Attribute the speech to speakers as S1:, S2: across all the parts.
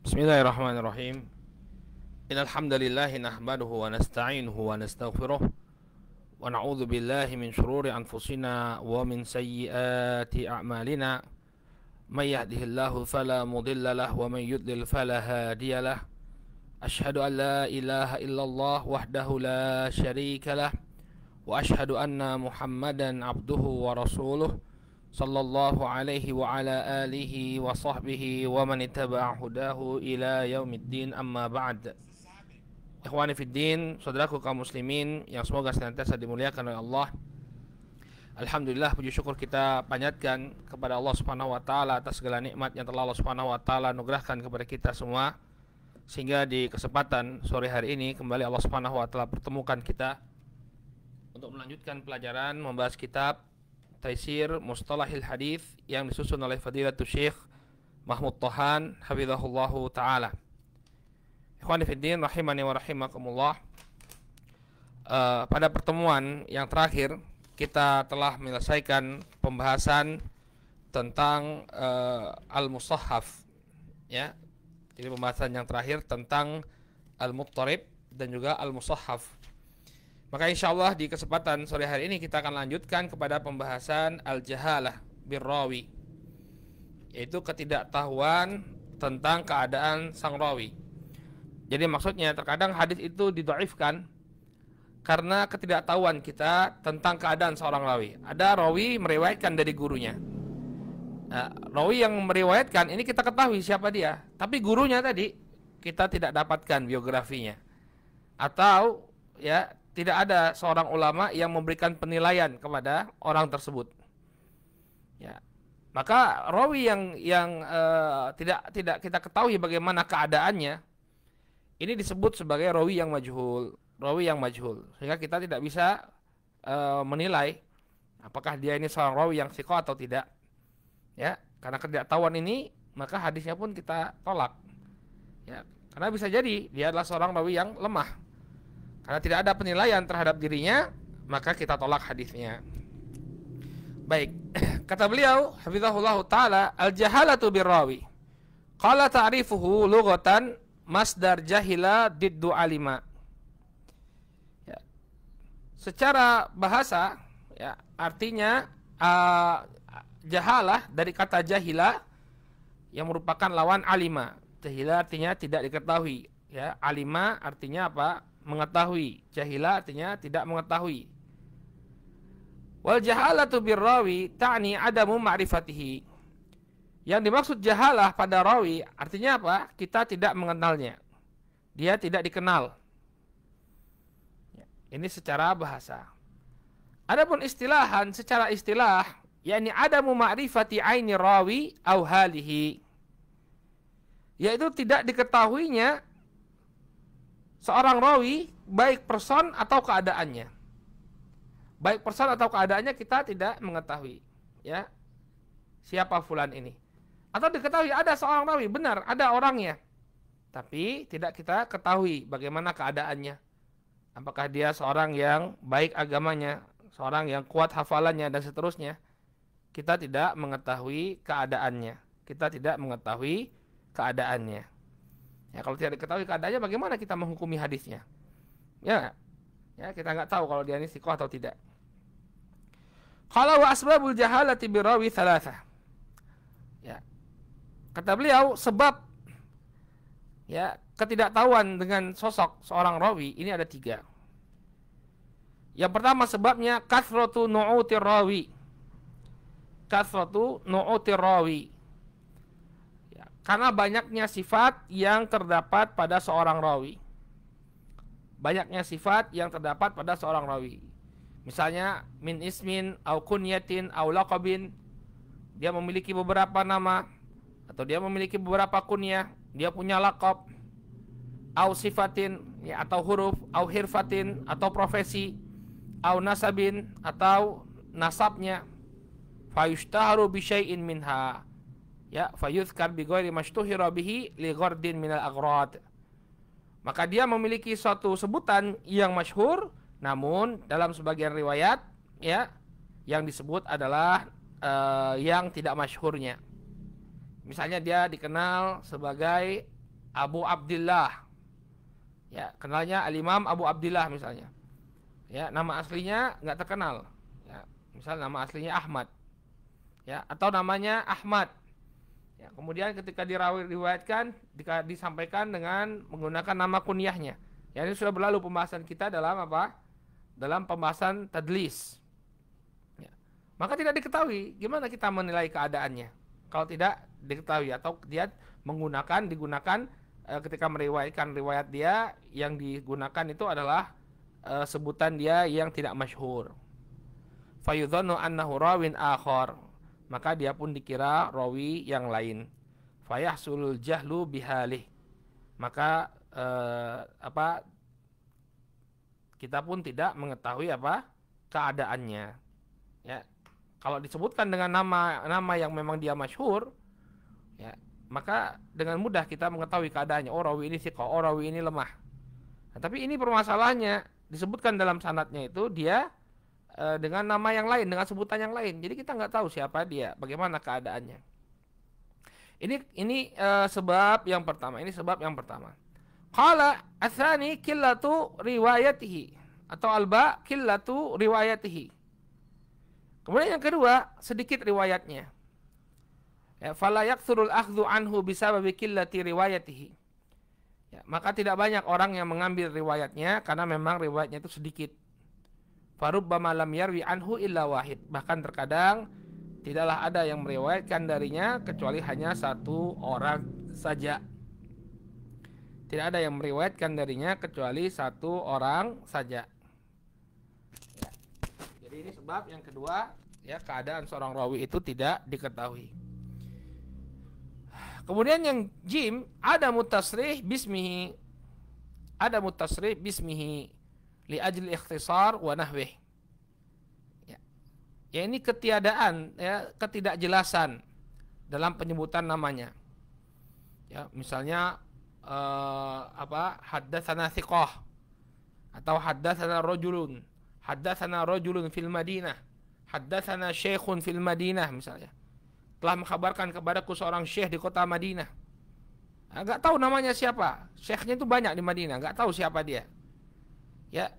S1: Bismillahirrahmanirrahim. Innal hamdalillah nahmaduhu wa nasta'inuhu wa nastaghfiruh wa na'udzu billahi min shururi anfusina wa min sayyiati a'malina. May yahdihillahu fala mudilla lahu wa may yudlil fala hadiya lahu. Ashhadu an la ilaha illallah wahdahu la syarika lah wa ashhadu anna Muhammadan abduhu wa rasuluh sallallahu alaihi wa ala alihi wa sahbihi wa man ittaba'a hudahu ila yaumiddin, amma ba'd. Ikhwani fiddin, saudaraku kaum muslimin yang semoga senantiasa dimuliakan oleh Allah. Alhamdulillah, puji syukur kita panjatkan kepada Allah Subhanahu wa taala atas segala nikmat yang telah Allah Subhanahu wa taala anugerahkan kepada kita semua, sehingga di kesempatan sore hari ini kembali Allah Subhanahu wa taala pertemukan kita untuk melanjutkan pelajaran membahas kitab Taisir Mustalahil Hadis yang disusun oleh Fadilatul Syekh Mahmud Tohan hafizahullahu taala. Ikhwani fiddin rahimani wa rahimakumullah. Pada pertemuan yang terakhir kita telah menyelesaikan pembahasan tentang al-musahhaf, ya. Jadi pembahasan yang terakhir tentang al-muttarib dan juga al-musahhaf. Maka insyaallah di kesempatan sore hari ini kita akan lanjutkan kepada pembahasan al-jahalah birrawi, yaitu ketidaktahuan tentang keadaan sang rawi. Jadi maksudnya terkadang hadis itu didhaifkan karena ketidaktahuan kita tentang keadaan seorang rawi. Ada rawi meriwayatkan dari gurunya. Nah, rawi yang meriwayatkan ini kita ketahui siapa dia, tapi gurunya tadi kita tidak dapatkan biografinya. Atau ya, tidak ada seorang ulama yang memberikan penilaian kepada orang tersebut. Ya. Maka rawi yang tidak kita ketahui bagaimana keadaannya, ini disebut sebagai rawi yang majhul, sehingga kita tidak bisa menilai apakah dia ini seorang rawi yang thiqah atau tidak. Ya, karena ketidaktahuan ini, maka hadisnya pun kita tolak. Ya, karena bisa jadi dia adalah seorang rawi yang lemah. Karena tidak ada penilaian terhadap dirinya, maka kita tolak hadisnya. Baik, kata beliau hafizahullahu taala, al-jahalatu birrawi. Qala ta'rifuhu lughatan masdar jahila diddu alima. Ya. Secara bahasa, ya, artinya jahalah dari kata jahila yang merupakan lawan alima. Jahila artinya tidak diketahui, ya. Alima artinya apa? Mengetahui. Jahila artinya tidak mengetahui. Wal jahalatu birrawi ta'ni adamu ma'rifatihi. Yang dimaksud jahalah pada rawi artinya apa? Kita tidak mengenalnya. Dia tidak dikenal. Ini secara bahasa. Adapun istilahan, secara istilah, yakni adamu ma'rifati aini rawi au halihi, yaitu tidak diketahuinya seorang rawi, baik person atau keadaannya. Baik person atau keadaannya kita tidak mengetahui, ya, siapa fulan ini. Atau diketahui ada seorang rawi, benar ada orangnya, tapi tidak kita ketahui bagaimana keadaannya. Apakah dia seorang yang baik agamanya, seorang yang kuat hafalannya dan seterusnya. Kita tidak mengetahui keadaannya. Ya, kalau tidak diketahui keadaannya, bagaimana kita menghukumi hadisnya? Ya, kita nggak tahu kalau dia ini thiqah atau tidak. Qala wa asbabul jahalati birawi thalatha. Ya. Kata beliau, sebab ya ketidaktahuan dengan sosok seorang rawi ini ada 3. Yang pertama sebabnya kathratu nu'utir rawi. Karena banyaknya sifat yang terdapat pada seorang rawi. Misalnya min ismin au kunyatin au laqabin. Dia memiliki beberapa nama, atau dia memiliki beberapa kunyah, dia punya laqab, au sifatin, ya, atau huruf, au hirfatin, atau profesi, au nasabin, atau nasabnya, fayushtaharu bi syai'in minha, ya, fayuzkar bi ghairi mashtuhira bihi li ghardin minal aghrad. Maka dia memiliki suatu sebutan yang masyhur, namun dalam sebagian riwayat, ya, yang disebut adalah yang tidak masyhurnya. Misalnya dia dikenal sebagai Abu Abdillah, ya, kenalnya Al-Imam Abu Abdillah misalnya, ya, nama aslinya nggak terkenal, ya, misal nama aslinya Ahmad, ya, atau namanya Ahmad, ya, kemudian ketika diriwayatkan disampaikan dengan menggunakan nama kunyahnya. Ya, ini sudah berlalu pembahasan kita dalam apa? Dalam pembahasan tadlis. Ya. Maka tidak diketahui gimana kita menilai keadaannya kalau tidak diketahui, atau dia digunakan ketika meriwayatkan riwayat dia, yang digunakan itu adalah sebutan dia yang tidak masyhur. Fayudhanu annahu rawin akhar, maka dia pun dikira rawi yang lain. Fayahsulul jahlu bihalih, maka kita pun tidak mengetahui keadaannya. Ya, kalau disebutkan dengan nama yang memang dia masyhur, ya, maka dengan mudah kita mengetahui keadaannya. Oh, rawi ini thiqah, oh, rawi ini lemah. Nah, tapi ini permasalahannya, disebutkan dalam sanadnya itu dia dengan nama yang lain, dengan sebutan yang lain. Jadi kita nggak tahu siapa dia, bagaimana keadaannya. Ini sebab yang pertama. Ini sebab yang pertama. Qala atsani qillatu riwayatihi, atau alba qillatu riwayatihi. Kemudian yang kedua, sedikit riwayatnya. Ya, fala yakthurul akhdhu anhu bisababi qillati riwayatihi. Ya, maka tidak banyak orang yang mengambil riwayatnya karena memang riwayatnya itu sedikit. Farubbama lam yarwi anhu illa wahid. Bahkan terkadang tidaklah ada yang meriwayatkan darinya kecuali hanya satu orang saja. Tidak ada yang meriwayatkan darinya kecuali satu orang saja. Ya. Jadi ini sebab yang kedua, ya, keadaan seorang rawi itu tidak diketahui. Kemudian yang jim, ada mutasrih bismihi. Ada mutasrih bismihi li ajli ikhtisar wa nahwih. Ya, ini ketiadaan, ya, ketidakjelasan dalam penyebutan namanya. Ya, misalnya haddatsana thiqah, atau haddatsana rajulun fil Madinah, haddatsana syekhun fil Madinah misalnya. Telah mengkabarkan kepadaku seorang syekh di kota Madinah. Enggak tahu namanya siapa. Syekhnya itu banyak di Madinah, enggak tahu siapa dia. Ya,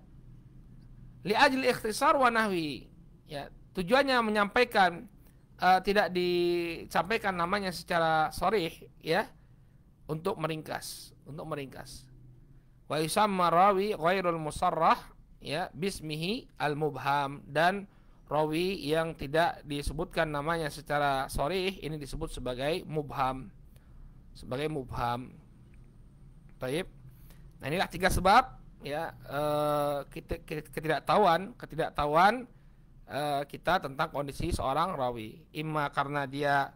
S1: li ajli ikhtisar wa nahwi. Ya, tujuannya menyampaikan, tidak disampaikan namanya secara sharih, ya, untuk meringkas. Wa yusamma rawi ghairul musarrah, ya, bismihi al-mubham, dan rawi yang tidak disebutkan namanya secara sharih ini disebut sebagai mubham. Baik. Nah, inilah tiga sebab, ya, ketidaktahuan kita tentang kondisi seorang rawi. Imma karena dia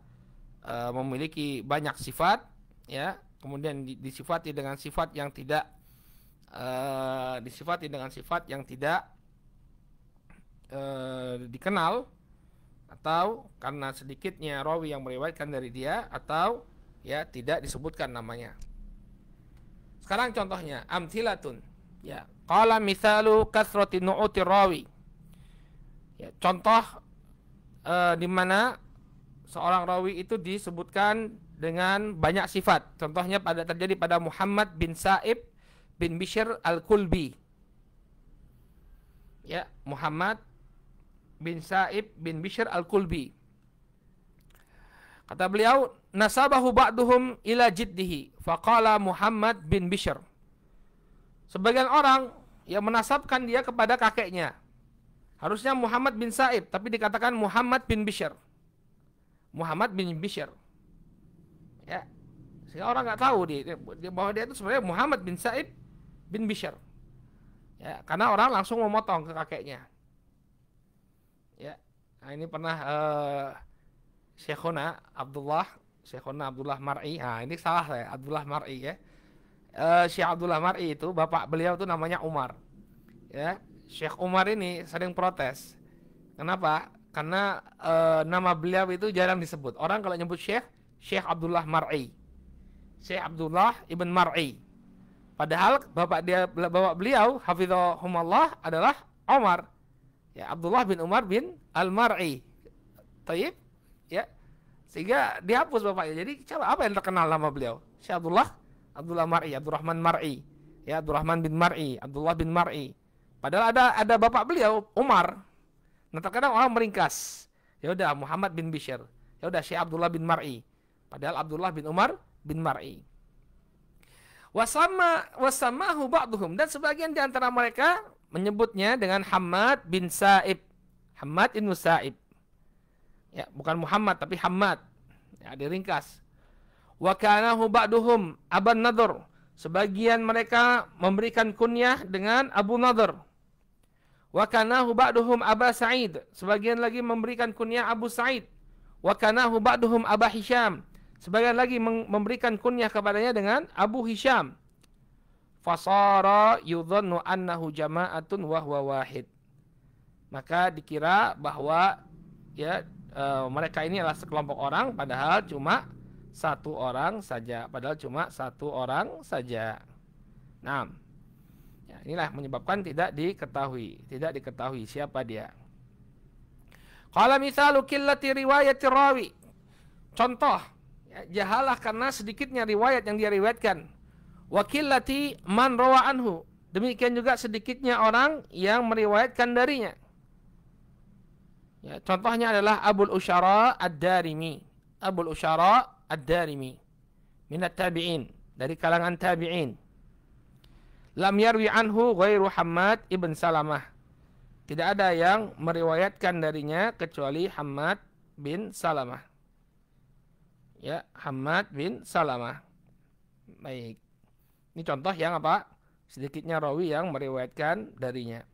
S1: memiliki banyak sifat, ya, kemudian disifati dengan sifat yang tidak dikenal, atau karena sedikitnya rawi yang meriwayatkan dari dia, atau, ya, tidak disebutkan namanya. Sekarang contohnya, amthilatun, ya, qala mithalu kathrati nu'uti rawi. Ya, contoh di mana seorang rawi itu disebutkan dengan banyak sifat. Contohnya terjadi pada Muhammad bin Sa'ib bin Bishr al-Kulbi. Ya, Muhammad bin Sa'ib bin Bishr al-Kulbi. Kata beliau, nasabahu ba'duhum ila jiddihi, faqala Muhammad bin Bishr. Sebagian orang yang menasabkan dia kepada kakeknya. Harusnya Muhammad bin Sa'ib, tapi dikatakan Muhammad bin Bishr. Muhammad bin Bishr. Ya, sehingga orang nggak tahu bahwa dia itu sebenarnya Muhammad bin Sa'ib bin Bishr. Ya, karena orang langsung memotong ke kakeknya. Ya, nah ini pernah Syekhuna Abdullah Syekhuna Abdullah Mar'i. Nah, ini salah saya, Abdullah Mar'i ya. Syekh Abdullah Mar'i itu bapak beliau itu namanya Umar. Ya, Syekh Umar ini sering protes. Kenapa? Karena nama beliau itu jarang disebut. Orang kalau nyebut Syekh, Syekh Abdullah Mar'i. Syekh Abdullah ibn Mar'i. Padahal bapak beliau hafizahumullah adalah Umar. Ya, Abdullah bin Umar bin Al-Mar'i. Taib? Ya. Sehingga dihapus bapaknya. Jadi coba apa yang terkenal nama beliau? Syekh Abdullah Mar'i, Abdurrahman Mar'i. Ya, Abdurrahman bin Mar'i, Abdullah bin Mar'i. Padahal ada bapak beliau Umar. Nah, terkadang orang meringkas. Ya udah Muhammad bin Bishr. Ya udah Syekh Abdullah bin Mar'i. Padahal Abdullah bin Umar bin Mar'i. Wasamahu ba'duhum, dan sebagian di antara mereka menyebutnya dengan Hammad bin Sa'ib. Hammad bin Sa'ib. Ya, bukan Muhammad tapi Hammad. Ya, diringkas. Wa kanahu ba'duhum Aban Nadhr. Sebagian mereka memberikan kunyah dengan Abu Nadhr. Wa kanahu ba'duhum Aba Sa'id. Sebagian lagi memberikan kunyah Abu Sa'id. Wa kanahu ba'duhum Aba Hisham. Sebagian lagi memberikan kunyah kepadanya dengan Abu Hisham. Fasara yudhannu annahu jama'atun wa huwa wahid. Maka dikira bahwa ya mereka ini adalah sekelompok orang, padahal cuma satu orang saja. Nah, ya, inilah menyebabkan tidak diketahui siapa dia. Qala mithalu qillati riwayati rawi. Contoh, ya, jahalah karena sedikitnya riwayat yang dia riwayatkan. Wa qillati man rawa anhu. Demikian juga sedikitnya orang yang meriwayatkan darinya. Ya, contohnya adalah Abul Usyara Ad-Darimi. Abul Usyara Ad-Darimi minat tabi'in, dari kalangan tabi'in. Lam yarwi anhu ghairu Hammad ibn Salamah. Tidak ada yang meriwayatkan darinya kecuali Hammad bin Salamah. Ya, Hammad bin Salamah. Baik. Ini contoh yang apa? Sedikitnya rawi yang meriwayatkan darinya.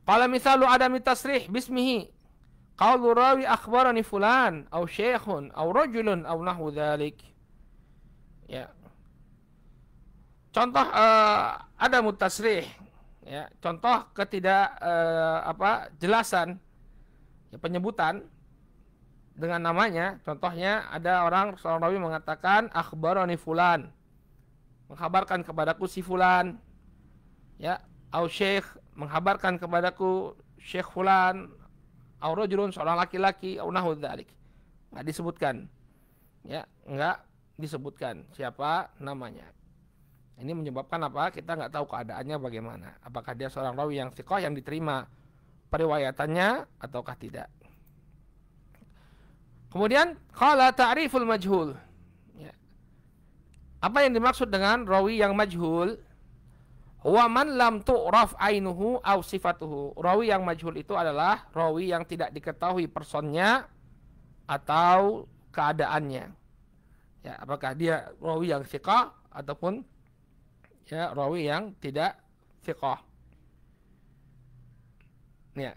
S1: Qala mithalu adami tasrih bismihi. Qaulu rawi akhbarani fulan aw syekhun aw rajulun aw nahwu dzalik. Ya. Contoh ada mutasrih, ya, contoh jelasan, ya, penyebutan dengan namanya. Contohnya ada seorang rawi mengatakan akhbarani fulan, menghabarkan kepadaku si fulan, ya, au syekh, menghabarkan kepadaku syekh fulan, au rajulun, seorang laki-laki, au nahwu dzalik. Enggak disebutkan. Ya, enggak disebutkan siapa namanya. Ini menyebabkan apa? Kita nggak tahu keadaannya bagaimana. Apakah dia seorang rawi yang thiqah yang diterima periwayatannya ataukah tidak. Kemudian qala ta'riful majhul. Ya. Apa yang dimaksud dengan rawi yang majhul? Huwa man lam tu'raf ainuhu aw sifatuhu. Rawi yang majhul itu adalah rawi yang tidak diketahui personnya atau keadaannya. Ya, apakah dia rawi yang thiqah ataupun ya rawi yang tidak thiqah. Ya.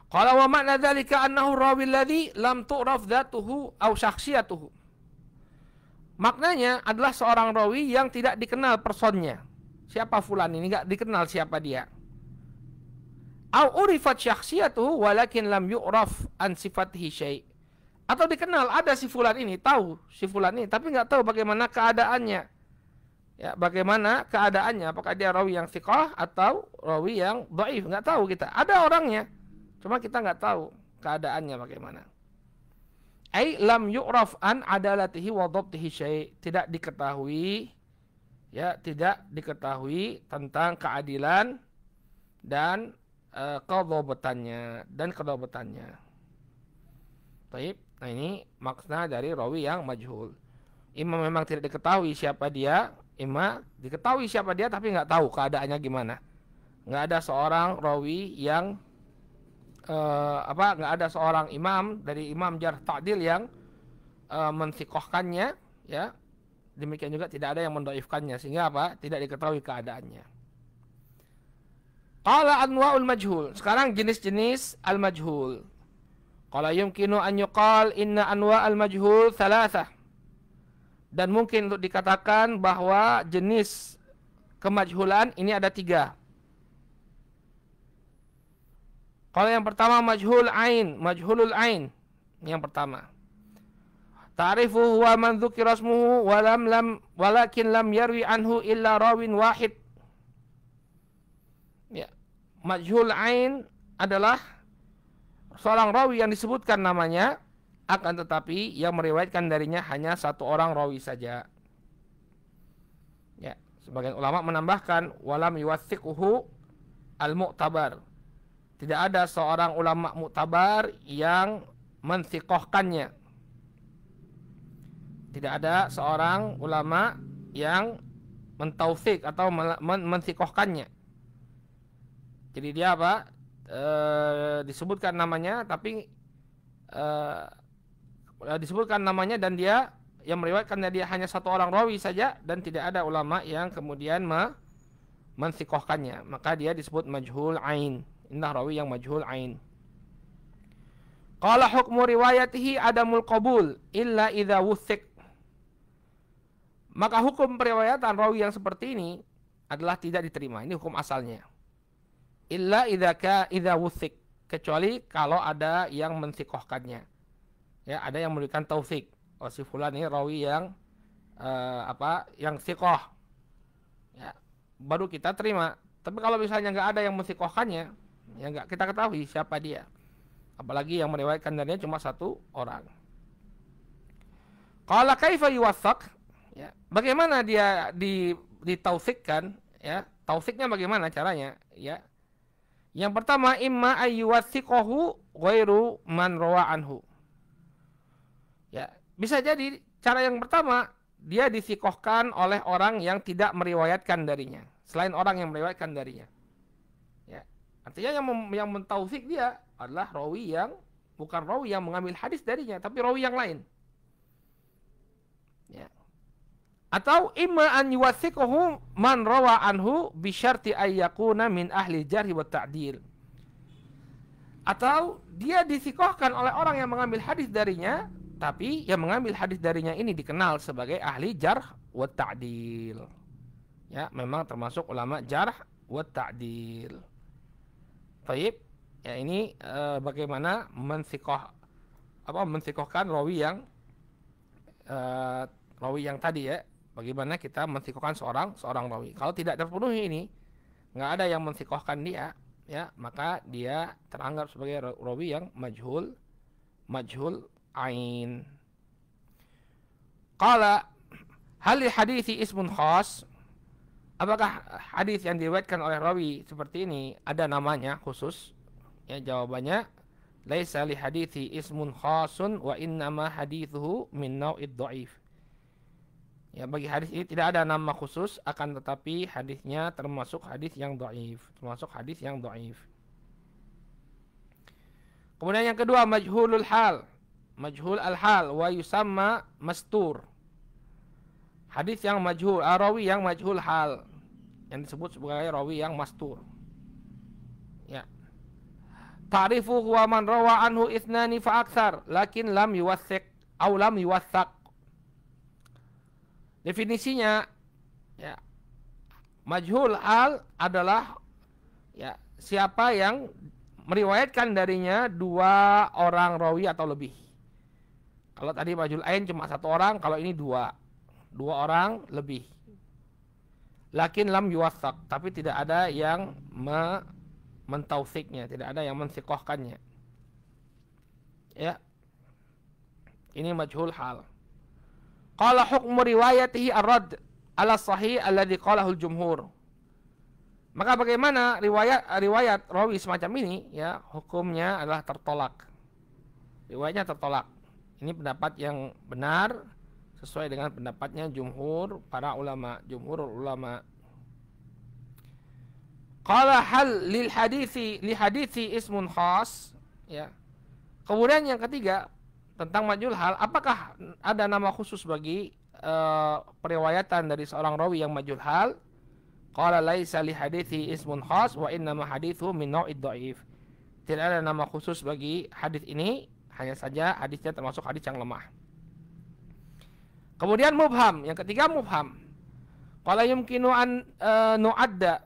S1: Qala wa ma'na dzalika annahu rawi alladhi lam tu'raf dzatuhu aw syakhsiyatuhu. Maknanya adalah seorang rawi yang tidak dikenal personnya. Siapa fulan ini, enggak dikenal siapa dia. Aw urifat syakhsiyatuhu walakin lam yu'raf an sifatihi syai'. Atau dikenal ada si fulan ini, tahu si fulan ini, tapi enggak tahu bagaimana keadaannya. Ya, bagaimana keadaannya? Apakah dia rawi yang thiqah atau rawi yang dhaif? Enggak tahu kita. Ada orangnya, cuma kita enggak tahu keadaannya bagaimana. Ai lam yu'raf an adalatihi wa dhabtihi syai'. Tidak diketahui, ya, tidak diketahui tentang keadilan dan kedhabatannya Baik. Nah, ini makna dari rawi yang majhul. Imam memang tidak diketahui siapa dia, imam diketahui siapa dia tapi nggak tahu keadaannya gimana. Nggak ada seorang rawi yang nggak ada seorang imam dari imam jarh ta'dil yang mensiqahkannya, ya. Demikian juga tidak ada yang mendoifkannya, sehingga apa? Tidak diketahui keadaannya. Qala anwa'ul majhul. Sekarang jenis-jenis al-majhul. Qala yumkinu an yuqal inna anwa al-majhul thalathah. Dan mungkin untuk dikatakan bahwa jenis kemajhulan ini ada 3. Kalau yang pertama majhul ain, majhulul ain. Yang pertama. Ta'rifu huwa man dzukira ismuhu walakin lam yarwi anhu illa rawin wahid. Ya. Majhul ain adalah seorang rawi yang disebutkan namanya, akan tetapi yang meriwayatkan darinya hanya 1 orang rawi saja. Ya, sebagian ulama menambahkan walam yuwathiquhu al-mu'tabar. Tidak ada seorang ulama mu'tabar yang mensiqohkannya. Tidak ada seorang ulama yang mentaufik atau mensiqohkannya. Jadi dia apa? Disebutkan namanya, tapi disebutkan namanya dan dia yang meriwayatkan dia hanya 1 orang rawi saja dan tidak ada ulama yang kemudian mensiqohkannya, maka dia disebut majhul ain. Indah rawi yang majhul ain. Qala hukmu riwayatihi adamul qabul illa idza wuthiq. Maka hukum periwayatan rawi yang seperti ini adalah tidak diterima. Ini hukum asalnya. Illa idza wuthiq, kecuali kalau ada yang mensiqohkannya. Ya, ada yang memberikan taufik. Oh, si fulan ini rawi yang yang siqoh. Ya, baru kita terima. Tapi kalau misalnya enggak ada yang mensiqohkannya, ya enggak kita ketahui siapa dia. Apalagi yang meriwayatkan darinya cuma 1 orang. Qala kaifa yuwathaq? Ya, bagaimana dia ditaufikkan? Ya, taufiknya bagaimana caranya? Ya. Yang pertama, imma ayyuwathiqahu ghairu man rawa anhu. Ya, bisa jadi cara yang pertama dia disikohkan oleh orang yang tidak meriwayatkan darinya, selain orang yang meriwayatkan darinya. Ya, artinya yang mentaufik dia adalah rawi yang bukan rawi yang mengambil hadis darinya, tapi rawi yang lain. Ya. Atau imma an yuwathiqahu man rawa anhu bi syarti ay yakuna min ahli jarh wa ta'dil. Atau dia disikohkan oleh orang yang mengambil hadis darinya, tapi yang mengambil hadis darinya ini dikenal sebagai ahli jarh wa ta'dil. Ya, memang termasuk ulama jarh wa ta'dil. Baik, ya ini bagaimana mensikohkan rawi yang tadi ya. Bagaimana kita mensikohkan seorang rawi. Kalau tidak terpenuhi ini, nggak ada yang mensikohkan dia, ya, maka dia teranggap sebagai rawi yang majhul ain. Qala hal hadithi ismun khas? Apakah hadis yang diriwayatkan oleh rawi seperti ini ada namanya khusus? Ya, jawabannya laisa li hadithi ismun khasun wa innama hadithuhu min nau'id dhaif. Ya, bagi hadis ini tidak ada nama khusus, akan tetapi hadisnya termasuk hadis yang dhaif, Kemudian yang kedua, majhulul hal. Majhul al-hal wa yusamma mastur. Hadis yang majhul, rawi yang majhul hal, yang disebut sebagai rawi yang mastur. Ya. Ta'rifu huwa man rawa anhu ithnani fa aktsar, lakin lam yuwathiq aw lam yuwaththaq. Definisinya, ya, majhul hal adalah ya siapa yang meriwayatkan darinya 2 orang rawi atau lebih. Kalau tadi majhul ain cuma 1 orang, kalau ini 2 orang lebih. Lakin lam yuwaththaq, tapi tidak ada yang mentaufiknya, tidak ada yang mensiqohkannya. Ya. Ini majhul hal. Qala hukmu riwayatihi ar-radd ala sahih alladhi qalahu al-jumhur. Maka bagaimana riwayat rawi semacam ini, ya, hukumnya adalah tertolak. Riwayatnya tertolak. Ini pendapat yang benar sesuai dengan pendapatnya jumhurul ulama. Qala hal li hadithi ismun khas, ya. Kemudian yang ketiga, tentang majhul hal, apakah ada nama khusus bagi periwayatan dari seorang rawi yang majhul hal? Qala laisa li hadithi ismun khas wa innama hadithu min nau'id dhaif. Tidak ada nama khusus bagi hadis ini, hanya saja hadisnya termasuk hadis yang lemah. Kemudian mubham, yang ketiga mubham. Qala yumkinu an nu'adda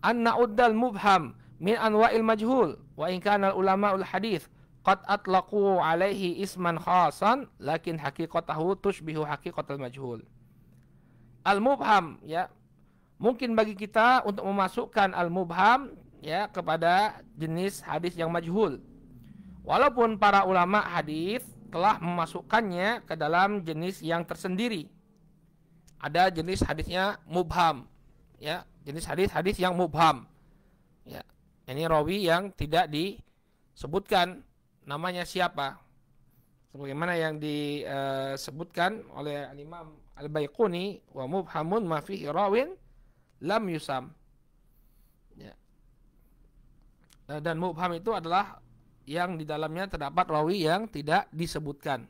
S1: an na'uddal mubham min anwa'il majhul wa in kana ulama'ul hadis qad atlaqu alaihi isman khasan lakin haqiqatahu tushbihu haqiqatal majhul. Al-mubham, ya, mungkin bagi kita untuk memasukkan al-mubham, ya, kepada jenis hadis yang majhul. Walaupun para ulama hadis telah memasukkannya ke dalam jenis yang tersendiri. Ada jenis hadisnya mubham, ya, jenis hadis-hadis yang mubham. Ya, ini rawi yang tidak disebutkan namanya siapa. Sebagaimana yang disebutkan oleh Imam Al-Baiquni, wa mubhamun ma fihi rawin lam yusam. Ya. Dan mubham itu adalah yang di dalamnya terdapat rawi yang tidak disebutkan.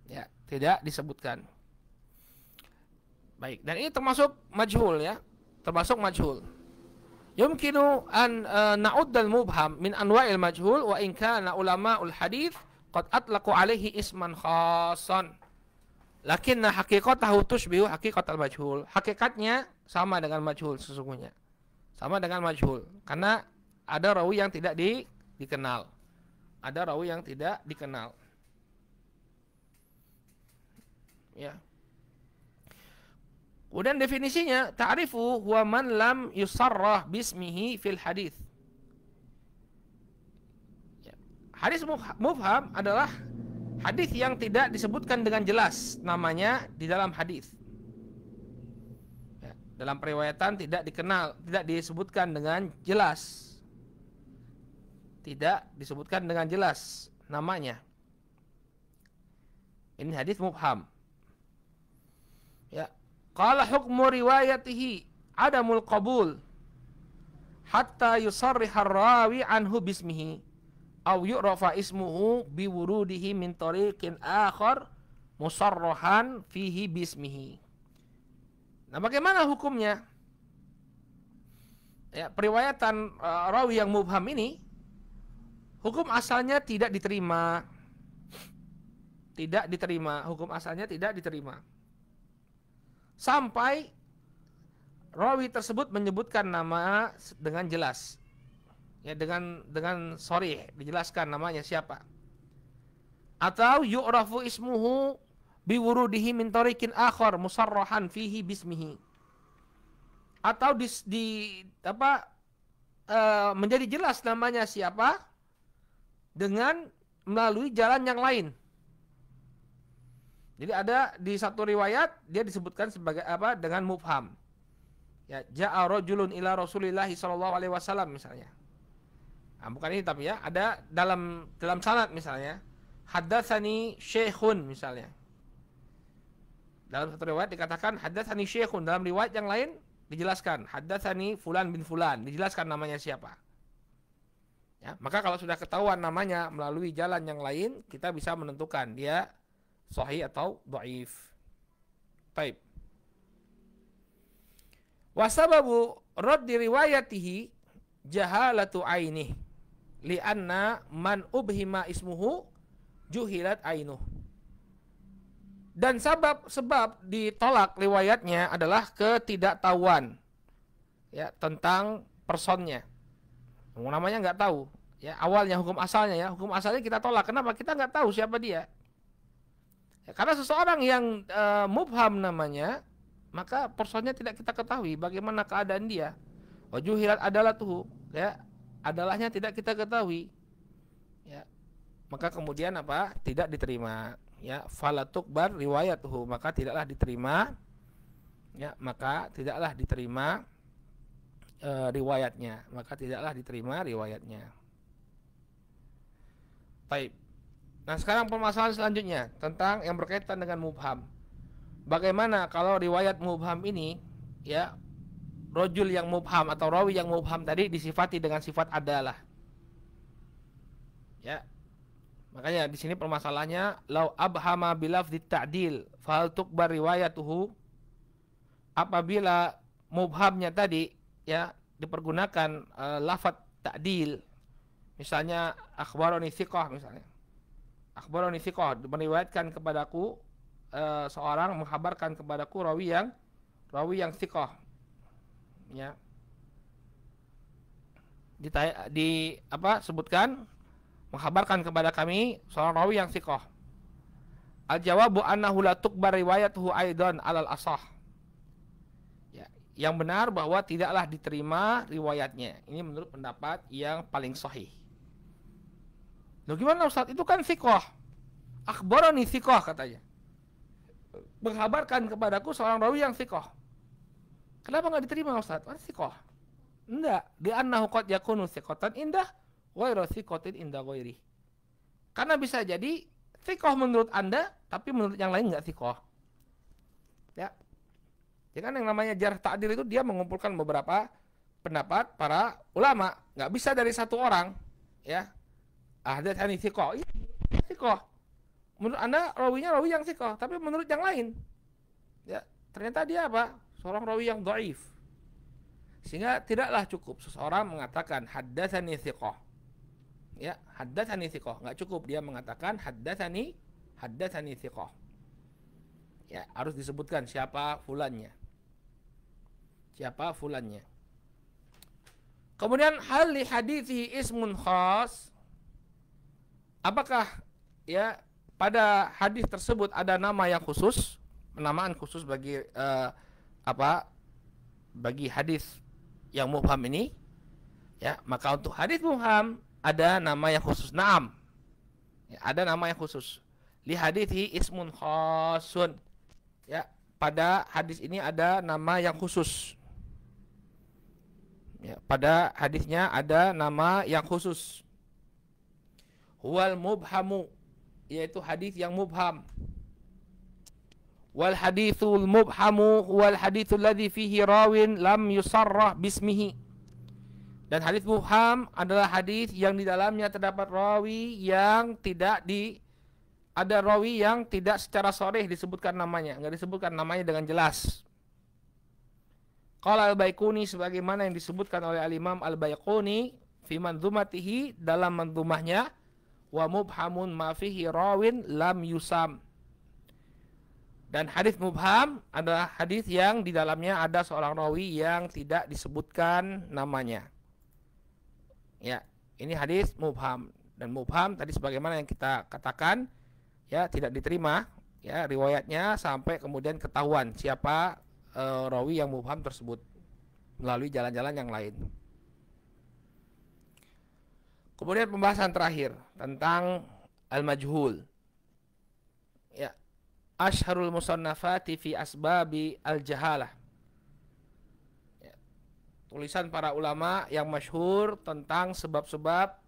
S1: Ya, tidak disebutkan. Baik, dan ini termasuk majhul, ya. Termasuk majhul. Yumkinu an na'uddal mubham min anwa'il majhul wa in kana ulama'ul hadits qad atlaqu alaihi isman khassan. Lakinna haqiqatahu tushbihu haqiqatal majhul. Hakikatnya sama dengan majhul sesungguhnya. Sama dengan majhul karena ada rawi yang tidak dikenal. Ada rawi yang tidak dikenal. Ya. Kemudian definisinya, ta'rifu huwa man lam yusarrah bismihi fil hadis. Ya. Hadis mubham adalah hadis yang tidak disebutkan dengan jelas namanya di dalam hadis. Ya. Dalam periwayatan tidak dikenal, tidak disebutkan dengan jelas. Tidak disebutkan dengan jelas namanya. Ini hadis mubham. Ya, qala hukmu riwayatihi adamul qabul hatta yusarriha ar-rawi anhu bismihi aw yu'rafa ismuhu biwurudihi min tariqin akhar musarrahan fihi bismihi. Nah, bagaimana hukumnya? Ya, periwayatan rawi yang mubham ini hukum asalnya tidak diterima. Tidak diterima, hukum asalnya tidak diterima. Sampai rawi tersebut menyebutkan nama dengan jelas. Ya, dengan sharih, dijelaskan namanya siapa. Atau yu'rafu ismuhu biwurudihi min tariqin akhar musarrahan fihi bismihi. Atau menjadi jelas namanya siapa dengan melalui jalan yang lain. Jadi ada di satu riwayat dia disebutkan sebagai apa dengan mubham. Ya, ja'a rajulun ila Rasulillah sallallahu alaihi wasallam misalnya. Nah, bukan ini tapi ya, ada dalam sanad misalnya, haddatsani syekhun misalnya. Dalam satu riwayat dikatakan haddatsani syekhun, dalam riwayat yang lain dijelaskan haddatsani fulan bin fulan, dijelaskan namanya siapa. Ya, maka kalau sudah ketahuan namanya melalui jalan yang lain, kita bisa menentukan dia sahih atau dhaif. Baik. Wa sababu raddi riwayatihi jahalatu ainih li'anna man ubhima ismuhu juhilat ainuh. Dan sebab ditolak riwayatnya adalah ketidaktahuan, ya, tentang personnya. Namanya nggak tahu, ya, awalnya hukum asalnya, ya, hukum asalnya kita tolak. Kenapa? Kita nggak tahu siapa dia. Ya, karena seseorang yang mubham namanya, maka personnya tidak kita ketahui bagaimana keadaan dia. Wajuhilat adalatuhu, ya, adalahnya tidak kita ketahui. Ya, maka kemudian apa? Tidak diterima. Ya, falatukbar riwayatuhu, maka tidaklah diterima. Ya, maka tidaklah diterima riwayatnya, maka tidaklah diterima riwayatnya. Baik. Nah, sekarang permasalahan selanjutnya tentang yang berkaitan dengan mubham. Bagaimana kalau riwayat mubham ini, ya, rajul yang mubham atau rawi yang mubham tadi disifati dengan sifat adalah. Ya. Makanya di sini permasalahannya lau abhama bilafdzi ta'dil fal tukbar riwayatuhu. Apabila mubhamnya tadi, ya, dipergunakan lafaz ta'dil, misalnya akhbarani thiqah misalnya, Akhbarani thiqah, meriwayatkan kepadaku seorang menghabarkan kepadaku rawi yang thiqah. Ya. Sebutkan menghabarkan kepada kami seorang rawi yang thiqah. Al-jawabu annahu la tuqbar riwayatuhu aidan alal asah. Ya, yang benar bahwa tidaklah diterima riwayatnya. Ini menurut pendapat yang paling sahih. Loh gimana Ustaz? Itu kan thiqah. Akhbarani thiqah katanya. Menghabarkan kepadaku seorang rawi yang thiqah. Kenapa enggak diterima Ustaz? Kan thiqah. Enggak, di annahu qad yakunu thiqatan indah ghairu thiqatin inda ghairi. Karena bisa jadi thiqah menurut Anda, tapi menurut yang lain enggak thiqah. Ya. Ya kan yang namanya jarh ta'dil itu dia mengumpulkan beberapa pendapat para ulama, enggak bisa dari satu orang, ya. Ahdatsani thiqah. Iya, thiqah. Menurut Anda rawinya rawi yang thiqah, tapi menurut yang lain, ya, ternyata dia apa? Seorang rawi yang dhaif. Sehingga tidaklah cukup seseorang mengatakan haddatsani thiqah. Ya, haddatsani thiqah, enggak cukup dia mengatakan haddatsani thiqah. Ya, harus disebutkan siapa fulannya. Siapa fulannya. Kemudian hal li hadithi ismun khas. Apakah ya pada hadis tersebut ada nama yang khusus, penamaan khusus bagi bagi hadis yang mubham ini? Ya, maka untuk hadis mubham ada nama yang khusus. Naam. Ya, ada nama yang khusus. Li hadithi ismun khasun. Ya, pada hadis ini ada nama yang khusus. Ya, pada hadisnya ada nama yang khusus. Huwal mubhamu, yaitu hadis yang mubham. Wal hadithul mubhamu huwal hadithul ladzi fihi rawin lam yusarrah bismihi. Dan hadis mubham adalah hadis yang di dalamnya terdapat rawi yang ada rawi yang tidak secara sharih disebutkan namanya, enggak disebutkan namanya dengan jelas. Qala al-Baiquni, sebagaimana yang disebutkan oleh al-Imam al-Baiquni fi manzumatihi, dalam manzumahnya, wa mubhamun ma fihi rawin lam yusam. Dan hadis mubham adalah hadis yang di dalamnya ada seorang rawi yang tidak disebutkan namanya. Ya, ini hadis mubham, dan mubham tadi sebagaimana yang kita katakan, ya, tidak diterima ya riwayatnya sampai kemudian ketahuan siapa rawi yang mubham tersebut melalui jalan-jalan yang lain. Kemudian pembahasan terakhir tentang al-majhul. Ya, asyharul musannafati fi asbabi al-jahalah. Tulisan para ulama yang masyhur tentang sebab-sebab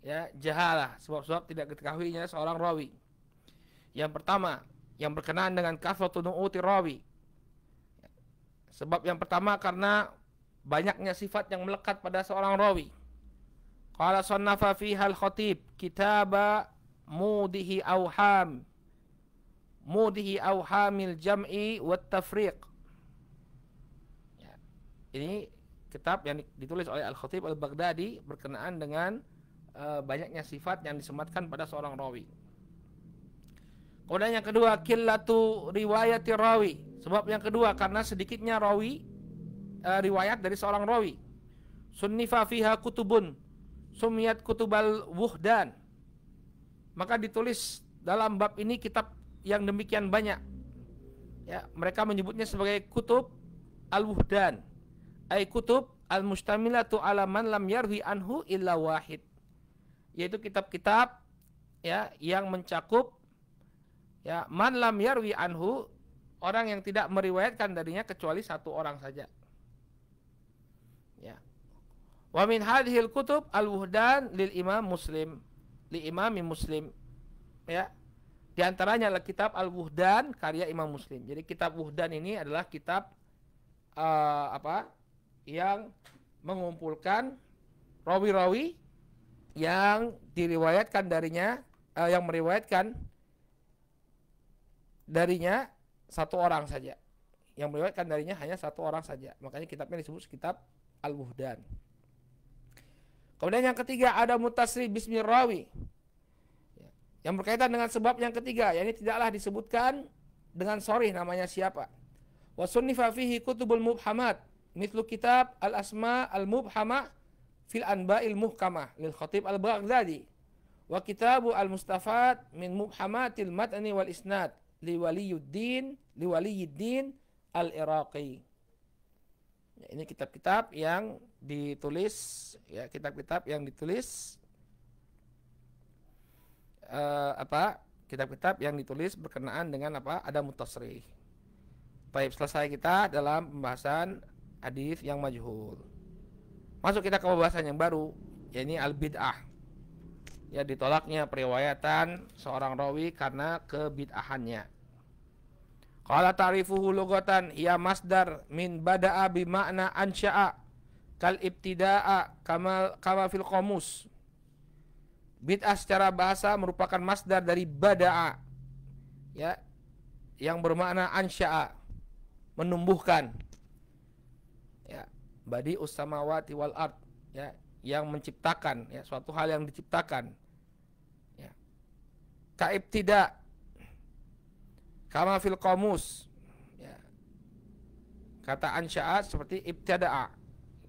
S1: ya jahalah, sebab-sebab tidak diketahuinya seorang rawi. Yang pertama, yang berkenaan dengan kathratu nu'uti rawi. Sebab yang pertama karena banyaknya sifat yang melekat pada seorang rawi. Qala sannafa fiha al-khatib kitaba mudihi awhamil jam'i wat tafriq. Ini kitab yang ditulis oleh Al-Khatib Al-Baghdadi berkenaan dengan banyaknya sifat yang disematkan pada seorang rawi. Kemudian yang kedua, qillatu riwayati rawi. Sebab yang kedua karena sedikitnya rawi riwayat dari seorang rawi. Sunnifa fiha kutubun sumiyat kutubal wuhdan. Maka ditulis dalam bab ini kitab yang demikian banyak. Ya, mereka menyebutnya sebagai kutub al-wuhdan. Ay kutub al-mustamilatu ala man lam yarwi anhu illa wahid. Yaitu kitab-kitab ya yang mencakup ya man lam yarwi anhu, orang yang tidak meriwayatkan darinya kecuali satu orang saja. Ya. Wa min hadhil kutub al-wuhdan lil imam Muslim, li imami Muslim. Ya. Di antaranya adalah kitab al-wuhdan karya Imam Muslim. Jadi kitab wuhdan ini adalah kitab yang mengumpulkan rawi-rawi yang diriwayatkan darinya, yang meriwayatkan darinya satu orang saja, yang meriwayatkan darinya hanya satu orang saja. Makanya kitabnya disebut kitab Al-Wuhdan. Kemudian yang ketiga ada mutasrih bismi rawi. Yang berkaitan dengan sebab yang ketiga, yakni tidaklah disebutkan dengan sharih namanya siapa. Wa sunnifa fihi kutubul mubhamat, mithlu kitab al-asma al-mubhamah fil anba'il muhkamah lil Khatib al-Baghdadi. Wa kitabu al-mustafad min mubhamatil matni wal isnad liwaliyiddin al-Iraqi. Ya, ini kitab-kitab yang ditulis, ya, kitab-kitab yang ditulis kitab-kitab yang ditulis berkenaan dengan ada mutasrih. Baik, selesai kita dalam pembahasan hadis yang majhul. Masuk kita ke pembahasan yang baru, yakni al-bid'ah. Ya, ditolaknya periwayatan seorang rawi karena kebid'ahannya. Qala ta'rifuhu lughatan ya masdar min bada'a bi ma'na ansya'a kal ibtida'a kama fil qamus. Bid'ah secara bahasa merupakan masdar dari bada'a, ya, yang bermakna ansya'a, menumbuhkan. Ya, badi'us samawati wal ard, ya, yang menciptakan, ya, suatu hal yang diciptakan. Ya. Ka ibtida' kama fil qamus, ya. Kata ansya'a seperti ibtada'a,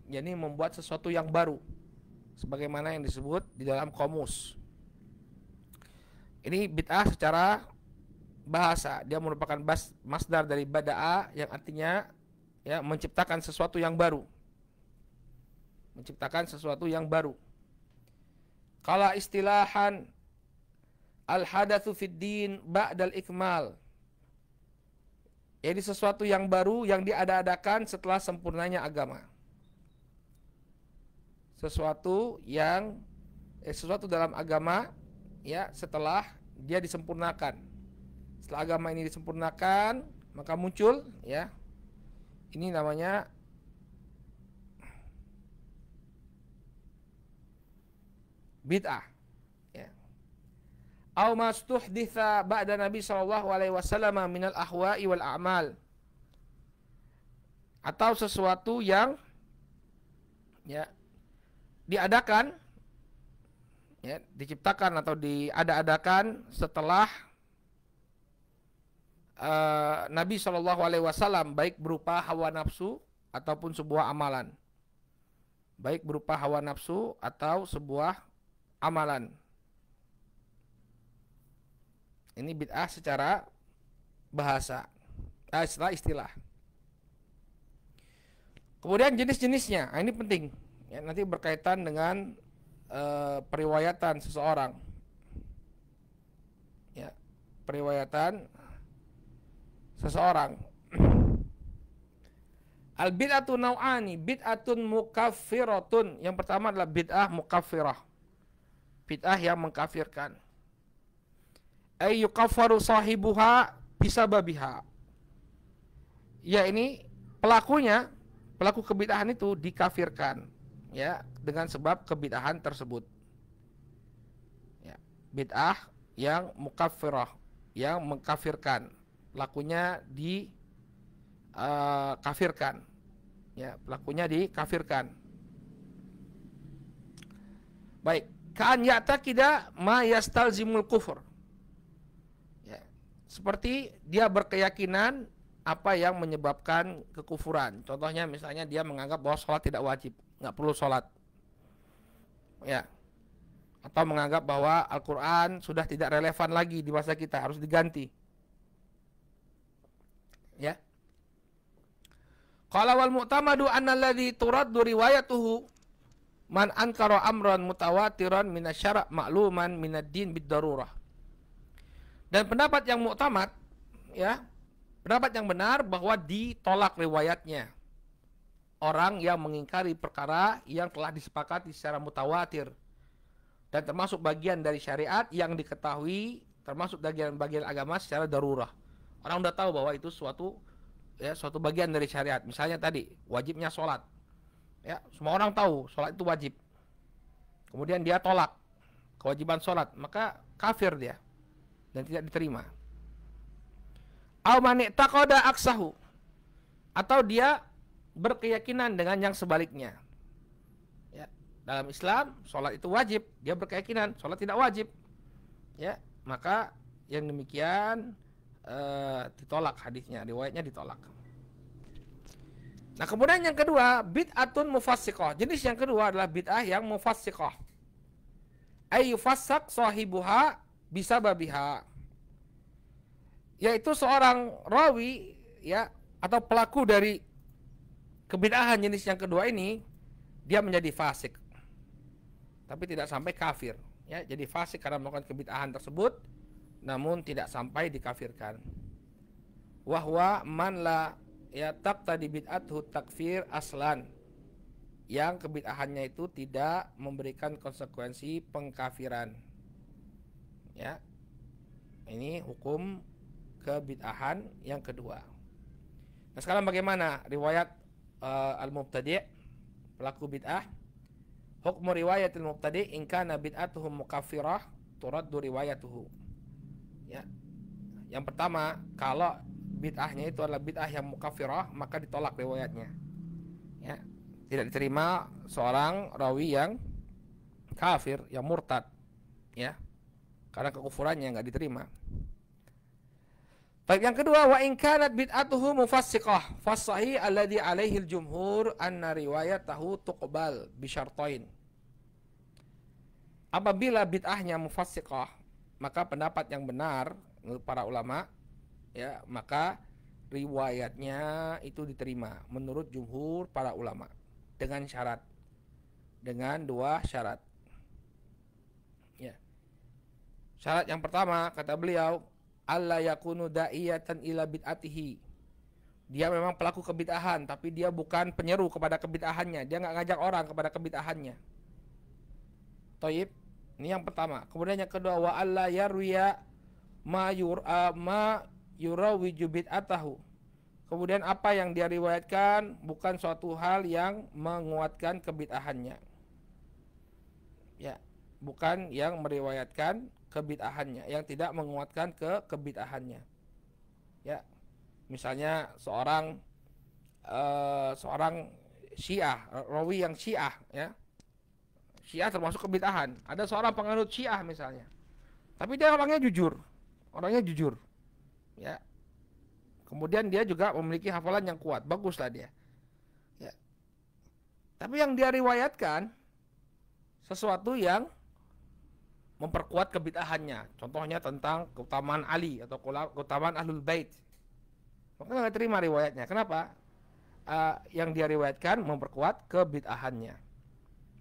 S1: yakni membuat sesuatu yang baru, sebagaimana yang disebut di dalam qamus. Ini bid'ah secara bahasa, dia merupakan masdar dari bada'a yang artinya, ya, menciptakan sesuatu yang baru. Menciptakan sesuatu yang baru. Qala istilahan al-hadatsu fid din ba'dal ikmal. Jadi sesuatu yang baru yang diada-adakan setelah sempurnanya agama. Sesuatu dalam agama, ya, setelah dia disempurnakan. Setelah agama ini disempurnakan, maka muncul, ya, ini namanya bid'ah, ya. Aw mastuhditsa ba'da Nabi sallallahu alaihi wasallam minal ahwa'i wal a'mal. Atau sesuatu yang, ya, diadakan, ya, diciptakan atau diada-adakan setelah Nabi Shallallahu Alaihi Wasallam, baik berupa hawa nafsu ataupun sebuah amalan, baik berupa hawa nafsu atau sebuah amalan. Ini bid'ah secara bahasa, setelah istilah. Kemudian jenis-jenisnya, ini penting. Ya, nanti berkaitan dengan periwayatan seseorang. Ya, periwayatan seseorang. Al bid'atu nau'ani, bid'atun mukaffiratun. Yang pertama adalah bid'ah mukaffirah. Bid'ah yang mengkafirkan. Ay yukaffaru sahibuha bisababiha. Ya, ini pelaku kebid'ahan itu dikafirkan, ya, dengan sebab kebid'ahan tersebut. Ya, bid'ah yang mukaffirah, yang mengkafirkan, pelakunya dikafirkan, ya, pelakunya dikafirkan. Baik, ka'an ya'taqida ma yastalzimul kufur. Ya, seperti dia berkeyakinan apa yang menyebabkan kekufuran. Contohnya misalnya dia menganggap bahwa sholat tidak wajib, nggak perlu sholat, ya, atau menganggap bahwa Al-Quran sudah tidak relevan lagi di masa kita, harus diganti, ya. Qala wal mu'tamadu anna alladhi turaddu riwayatuhu man ankara amran mutawatiran minasyara' ma'luman minad-din bid-darurah. Dan pendapat yang mu'tamad, ya, pendapat yang benar bahwa ditolak riwayatnya orang yang mengingkari perkara yang telah disepakati secara mutawatir dan termasuk bagian dari syariat yang diketahui, termasuk bagian-bagian agama secara darurah. Orang sudah tahu bahwa itu suatu bagian dari syariat. Misalnya tadi wajibnya sholat, ya, semua orang tahu sholat itu wajib. Kemudian dia tolak kewajiban sholat, maka kafir dia dan tidak diterima. Au man taqada aksahu, atau dia berkeyakinan dengan yang sebaliknya. Ya, dalam Islam sholat itu wajib, dia berkeyakinan sholat tidak wajib. Ya, maka yang demikian ditolak hadisnya, riwayatnya ditolak. Nah, kemudian yang kedua, bid'atun mufassiqah. Jenis yang kedua adalah bid'ah yang mufassiqah. Ay yufassak sahibuha bisababiha. Yaitu seorang rawi ya atau pelaku dari kebid'ahan jenis yang kedua ini, dia menjadi fasik. Tapi tidak sampai kafir, ya. Jadi fasik karena melakukan kebid'ahan tersebut, namun tidak sampai dikafirkan. Wahwa man la ya taqtadi bid'atuhu takfir aslan, yang kebid'ahannya itu tidak memberikan konsekuensi pengkafiran, ya. Ini hukum kebid'ahan yang kedua. Nah, sekarang bagaimana riwayat al-mubtadi', pelaku bid'ah? Hukmu riwayatil mubtadi' in kana bid'atuhu mukaffirah turaddu riwayatuhu. Ya. Yang pertama, kalau bid'ahnya itu adalah bid'ah yang mukaffirah, maka ditolak riwayatnya. Ya. Tidak diterima seorang rawi yang kafir, yang murtad, ya. Karena kekufurannya enggak diterima. Baik, yang kedua, wa in kanat bid'atuhu mufassiqah fas-sahih alladhi alaihi al-jumhur anna riwayatahu tuqbal bi syartain. Apabila bid'ahnya mufassiqah, maka pendapat yang benar menurut para ulama, ya, maka riwayatnya itu diterima menurut jumhur para ulama dengan syarat, dengan dua syarat. Ya. Syarat yang pertama kata beliau, alla yakunu da'iyatan ila bid'atihi. Dia memang pelaku kebid'ahan, tapi dia bukan penyeru kepada kebid'ahannya. Dia enggak ngajak orang kepada kebid'ahannya. Thayyib. Ini yang pertama. Kemudian yang kedua, wa alla yarwiya ma yurawiju bid'atahu. Kemudian apa yang dia riwayatkan bukan suatu hal yang menguatkan kebid'ahannya. Ya, bukan yang meriwayatkan kebid'ahannya, yang tidak menguatkan kebid'ahannya. Ya. Misalnya seorang Syiah, rawi yang Syiah, ya. Syiah termasuk kebid'ahan. Ada seorang penganut Syiah misalnya, tapi dia orangnya jujur, ya. Kemudian dia juga memiliki hafalan yang kuat, baguslah dia, ya. Tapi yang dia riwayatkan sesuatu yang memperkuat kebid'ahannya. Contohnya tentang keutamaan Ali atau keutamaan Ahlul Bait. Maka nggak terima riwayatnya. Kenapa? Yang dia riwayatkan memperkuat kebid'ahannya.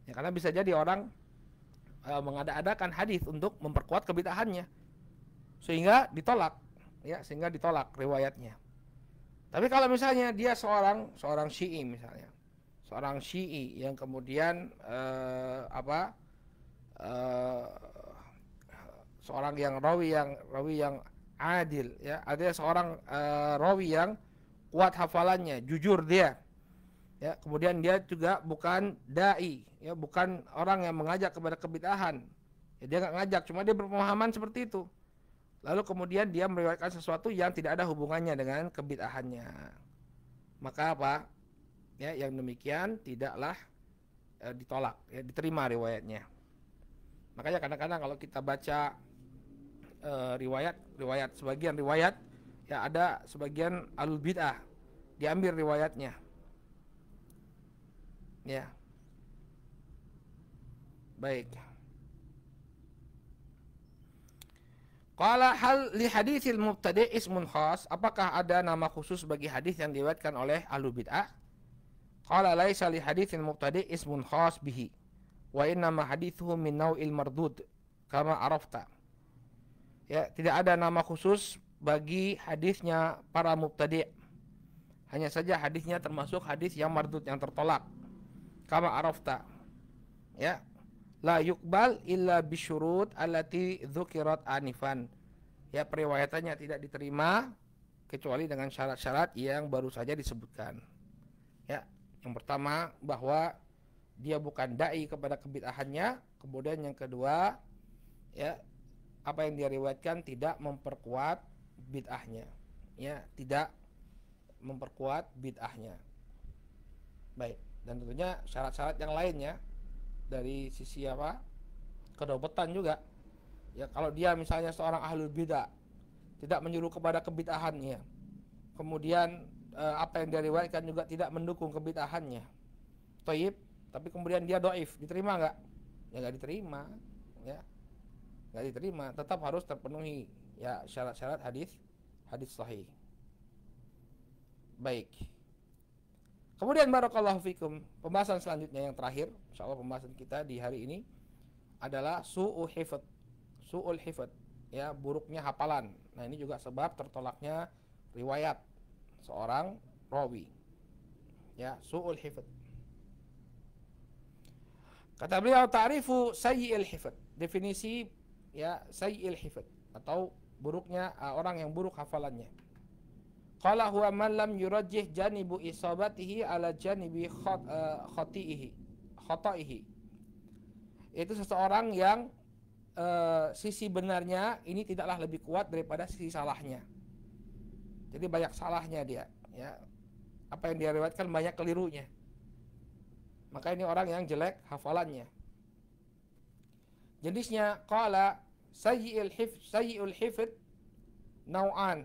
S1: Ya, karena bisa jadi orang mengada-adakan hadis untuk memperkuat kebid'ahannya, sehingga ditolak, ya, sehingga ditolak riwayatnya. Tapi kalau misalnya dia seorang Syi'i misalnya, seorang Syi'i yang kemudian seorang yang rawi yang adil, ya, ada seorang rawi yang kuat hafalannya, jujur dia, ya, kemudian dia juga bukan dai, ya, bukan orang yang mengajak kepada kebid'ahan, ya, dia nggak ngajak, cuma dia berpemahaman seperti itu, lalu kemudian dia meriwayatkan sesuatu yang tidak ada hubungannya dengan kebid'ahannya, maka apa, ya, yang demikian tidaklah ditolak, ya, diterima riwayatnya. Makanya kadang-kadang kalau kita baca riwayat sebagian riwayat, ya, ada sebagian alul bid'ah diambil riwayatnya, ya. Baik. Qala hal li haditsil mubtadi' ismun khas, apakah ada nama khusus bagi hadis yang diriwayatkan oleh alul bid'ah? Qala laisa li haditsil mubtadi' ismun khas bihi wa inna ma hadithuhu min naw'il mardud kama arafta. Ya, tidak ada nama khusus bagi hadisnya para mubtadi'. Hanya saja hadisnya termasuk hadis yang mardud, yang tertolak. Kama arafta. Ya. La yuqbal illa bisyurut allati dzukirat anifan. Ya, periwayatannya tidak diterima kecuali dengan syarat-syarat yang baru saja disebutkan. Ya, yang pertama bahwa dia bukan dai kepada kebid'ahannya, kemudian yang kedua, ya, apa yang dia riwayatkan tidak memperkuat bid'ahnya, ya, tidak memperkuat bid'ahnya. Baik, dan tentunya syarat-syarat yang lainnya dari sisi apa? Kedobetan juga. Ya, kalau dia misalnya seorang ahlul bidah, tidak menyuruh kepada kebid'ahannya, kemudian apa yang dia riwayatkan juga tidak mendukung kebid'ahannya, thayyib, tapi kemudian dia dhaif, diterima nggak? Ya nggak diterima, ya nggak diterima. Tetap harus terpenuhi ya syarat-syarat hadis sahih. Baik. Kemudian barakallahu fikum, pembahasan selanjutnya yang terakhir, insyaallah pembahasan kita di hari ini adalah su'ul hifdz, ya, buruknya hafalan. Nah, ini juga sebab tertolaknya riwayat seorang rawi. Ya, su'ul hifdz. Kata beliau, ta'rifu sayyi'il hifdz. Definisi ya sayyi'il hifdz atau buruknya orang yang buruk hafalannya. Qala huwa man lam yurajjih janibu isabatihi ala janibi khata'ihi. Itu seseorang yang sisi benarnya ini tidaklah lebih kuat daripada sisi salahnya. Jadi banyak salahnya dia, ya. Apa yang dia riwayatkan banyak kelirunya. Maka ini orang yang jelek hafalannya. Jenisnya qala sayyi'ul hifdz nau'an.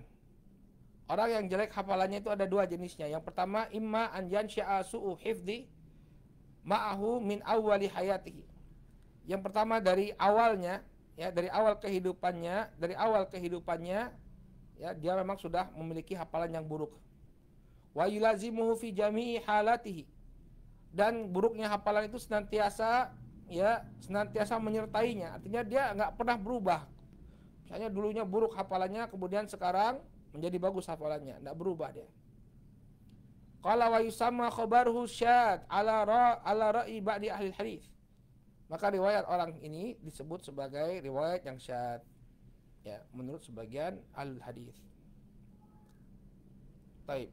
S1: Orang yang jelek hafalannya itu ada dua jenisnya. Yang pertama, imma an yansha'a su'u hifdzi ma'ahu min awwali hayatihi. Yang pertama dari awalnya, ya, dari awal kehidupannya, ya, dia memang sudah memiliki hafalan yang buruk. Wa yulazimuhu fi jami'i halatihi. Dan buruknya hafalan itu senantiasa menyertainya. Artinya dia nggak pernah berubah. Misalnya dulunya buruk hafalannya, kemudian sekarang menjadi bagus hafalannya, tidak berubah dia. Qala wa yusamma khabaruhu syad ala ra'i ba'di ahli hadis. Maka riwayat orang ini disebut sebagai riwayat yang syad, ya, menurut sebagian ahli hadis. Baik.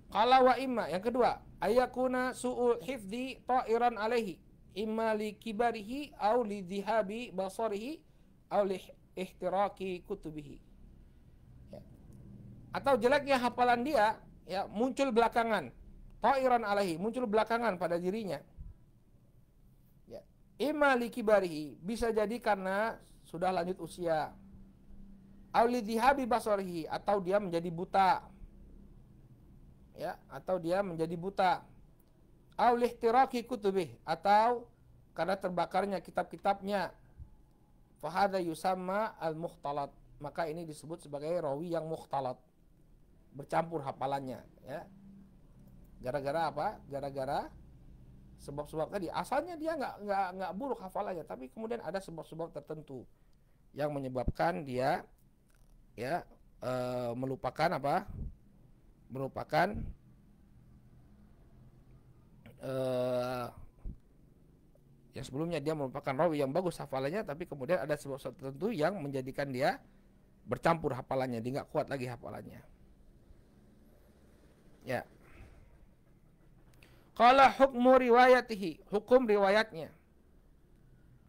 S1: Qala wa imma, yang kedua, ayakuna su'ul hifdzi ta'iran alaihi, imma li kibarihi au li dhihabi basarihi au li ihtiraki kutubihi. Atau jeleknya hafalan dia, ya, muncul belakangan, ta'iran alaihi, muncul belakangan pada dirinya, ya, imma li kibarihi, bisa jadi karena sudah lanjut usia, au li dhihabi basarihi, atau dia menjadi buta, ya, atau dia menjadi buta, au li ihtiraki kutubih, atau karena terbakarnya kitab-kitabnya, fa hadza yusamma al-mukhtalat, maka ini disebut sebagai rawi yang mukhtalat, bercampur hafalannya, ya. Gara-gara apa? Gara-gara sebab-sebab tadi. Asalnya dia nggak buruk hafalannya, tapi kemudian ada sebab-sebab tertentu yang menyebabkan dia, ya, melupakan apa? Melupakan yang sebelumnya dia merupakan rawi yang bagus hafalannya, tapi kemudian ada sebab-sebab tertentu yang menjadikan dia bercampur hafalannya, dia nggak kuat lagi hafalannya. Ya. Qala hukmu riwayatihi, hukum riwayatnya.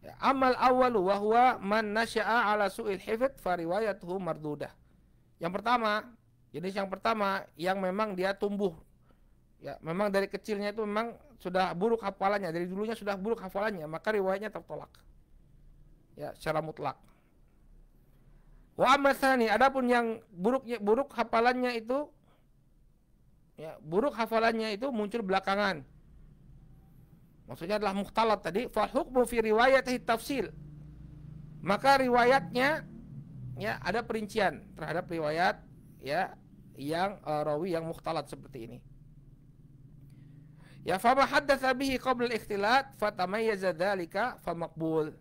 S1: Ya, amal awalu wa huwa man nasya'a ala su'il hifdz fa riwayatuhu mardudah. Yang pertama, jenis yang pertama yang memang dia tumbuh, ya, memang dari kecilnya itu memang sudah buruk hafalannya, dari dulunya sudah buruk hafalannya, maka riwayatnya tertolak, ya, secara mutlak. Wa amma tsani, adapun yang buruk hafalannya itu, ya, buruk hafalannya itu muncul belakangan, maksudnya adalah mukhtalat tadi, fa hukmu fi riwayatihi tafsil, maka riwayatnya, ya, ada perincian terhadap riwayat, ya, yang rawi yang mukhtalat seperti ini. Ya, fa ma haddatsa bihi qabla al-ikhtilat fatamayyaza dzalika fa maqbul.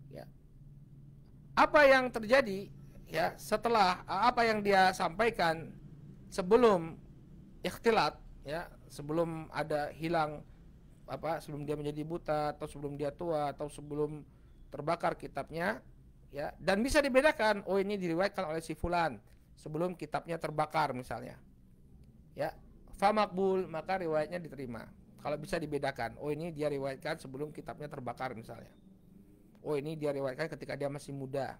S1: Ya. Apa yang terjadi, ya, setelah apa yang dia sampaikan sebelum ikhtilat, ya, sebelum ada hilang apa, sebelum dia menjadi buta atau sebelum dia tua atau sebelum terbakar kitabnya, ya, dan bisa dibedakan, oh ini diriwayatkan oleh si fulan sebelum kitabnya terbakar misalnya, ya, fa maqbul, maka riwayatnya diterima. Kalau bisa dibedakan, oh ini dia riwayatkan sebelum kitabnya terbakar misalnya, oh ini dia riwayatkan ketika dia masih muda,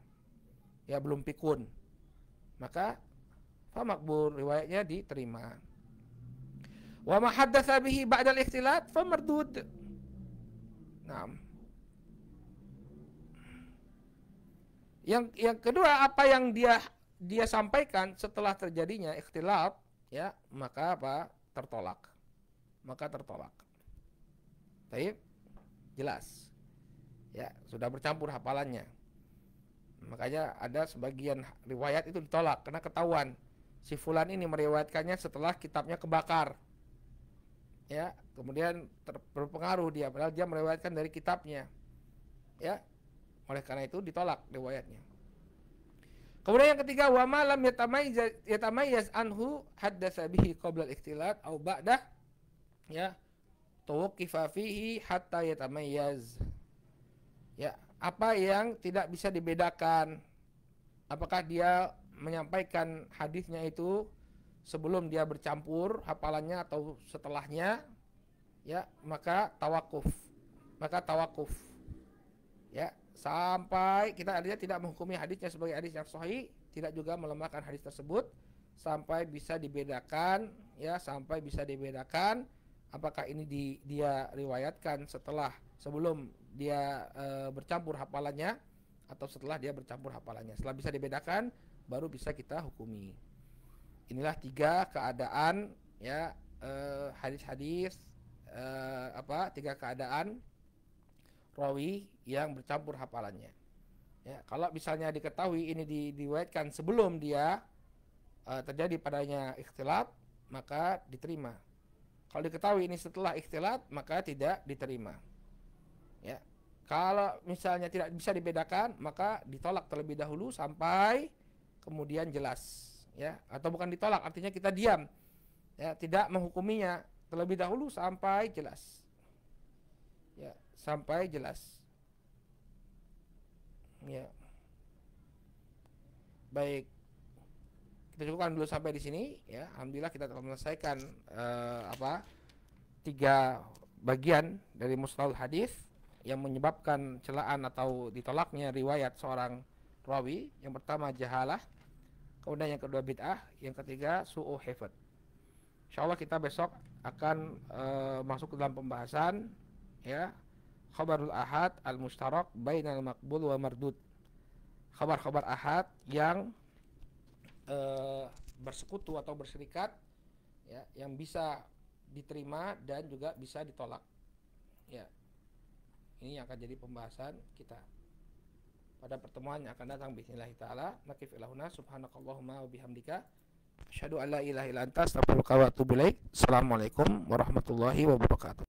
S1: ya, belum pikun, maka fa maqbul, riwayatnya diterima. Wa ma haddatsa bihi ba'da al-ikhtilat fa mardud. Naam. Yang kedua, apa yang dia sampaikan setelah terjadinya ikhtilaf, ya, maka apa? Tertolak. Maka tertolak. Baik, jelas. Ya, sudah bercampur hafalannya. Makanya ada sebagian riwayat itu ditolak karena ketahuan si fulan ini meriwayatkannya setelah kitabnya kebakar. Ya, kemudian berpengaruh dia padahal dia meriwayatkan dari kitabnya. Ya. Oleh karena itu ditolak riwayatnya. Kemudian yang ketiga, wa ma lam yatamayyaz anhu haddatsa bihi qabla al-ikhtilat aw ba'dah, ya, tawaqqifa fihi hatta yatamayyaz. Ya, apa yang tidak bisa dibedakan, apakah dia menyampaikan hadisnya itu sebelum dia bercampur hafalannya atau setelahnya, ya, maka tawakuf. Ya, sampai kita artinya tidak menghukumi hadisnya sebagai hadis yang sahih, tidak juga melemahkan hadis tersebut sampai bisa dibedakan, ya, sampai bisa dibedakan apakah ini dia riwayatkan sebelum dia bercampur hafalannya atau setelah dia bercampur hafalannya. Setelah bisa dibedakan baru bisa kita hukumi. Inilah 3 keadaan, ya, hadis-hadis, 3 keadaan rawi yang bercampur hafalannya. Ya, kalau misalnya diketahui ini diriwayatkan sebelum dia terjadi padanya ikhtilaf, maka diterima. Kalau diketahui ini setelah ikhtilaf, maka tidak diterima. Ya. Kalau misalnya tidak bisa dibedakan, maka ditolak terlebih dahulu sampai kemudian jelas, ya. Atau bukan ditolak, artinya kita diam, ya, tidak menghukuminya terlebih dahulu sampai jelas. Ya, sampai jelas. Ya. Baik. Kita cukupkan dulu sampai di sini, ya. Alhamdulillah kita telah menyelesaikan 3 bagian dari mustalahul hadis yang menyebabkan celaan atau ditolaknya riwayat seorang rawi. Yang pertama jahalah, kemudian yang kedua bid'ah, yang ketiga su'u hifdz. Insyaallah kita besok akan masuk ke dalam pembahasan, ya, khabarul ahad al-mustarak bainal maqbul wa mardud. Khabar-khabar ahad yang bersekutu atau berserikat, ya, yang bisa diterima dan juga bisa ditolak. Ya. Ini yang akan jadi pembahasan kita pada pertemuan yang akan datang bismillah taala. Nakif ilahuna subhanakallahumma wa bihamdika asyhadu an la ilaha illa anta astaghfiruka wa atubu ilaik. Assalamualaikum warahmatullahi wabarakatuh.